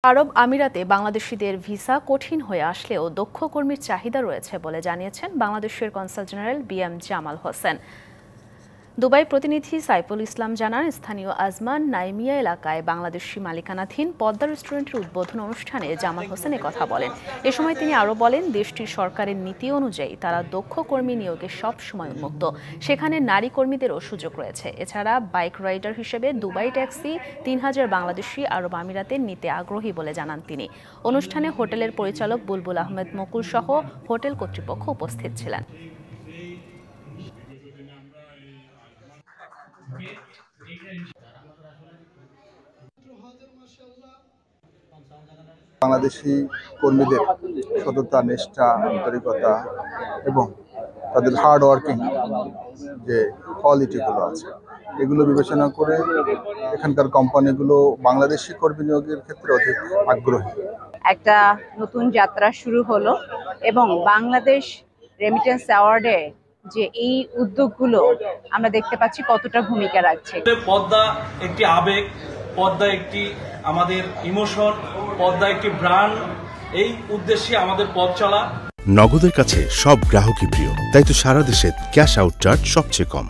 আরব আমিরাতে বাংলাদেশিদের ভিসা কঠিন হয়ে আসলেও দক্ষ কর্মীর চাহিদা রয়েছে বলে জানিয়েছেন বাংলাদেশের consul general BM Jamal Hossain. Dubai প্রতিনিধি সাইফুল ইসলাম জানান, স্থানীয় আজমান নাইমিয়া এলাকায় বাংলাদেশি মালিকানাধীন পদ্মা রেস্টুরেন্টের উদ্বোধন অনুষ্ঠানে জামাল হোসেন কথা বলেন। এ সময় তিনি আরও বলেন, দেশটির সরকারের নীতি অনুযায়ী তারা দক্ষ কর্মী নিয়োগে সব সময় উন্মুক্ত, সেখানে নারী কর্মীদেরও সুযোগ রয়েছে। এছাড়া বাইক রাইডার হিসেবে দুবাই ট্যাক্সি ৩,০০০ বাংলাদেশি আরব আমিরাতে নিতে আগ্রহী বলে জানান তিনি। অনুষ্ঠানে হোটেলের পরিচালক বুলবুল আহমেদ মুকুল সহ হোটেল কর্তৃপক্ষ উপস্থিত ছিলেন। বাংলাদেশি কর্মীদের সততা, নিষ্ঠা, আন্তরিকতা এবং তাদের হার্ড ওয়ার্কিং যে কোয়ালিটিগুলো আছে, এগুলো বিবেচনা করে এখানকার কোম্পানিগুলো বাংলাদেশি কর্মী নিয়োগের ক্ষেত্রে অধিক আগ্রহী। একটা নতুন যাত্রা শুরু হলো এবং বাংলাদেশ রেমিটেন্স অ্যাওয়ার্ডে যে এই উদ্যোগগুলো আমরা দেখতে পাচ্ছি কতটা ভূমিকা রাখছে। পদ্মা একটি আবেগ, পদ্মা একটি আমাদের ইমোশন, পদ্মা একটি ব্র্যান্ড। এই উদ্দেশ্যে আমাদের পথ চলা। নগদের কাছে সব গ্রাহকই প্রিয়, তাই তো সারা দেশে ক্যাশ আউট চার্জ সবচেয়ে কম।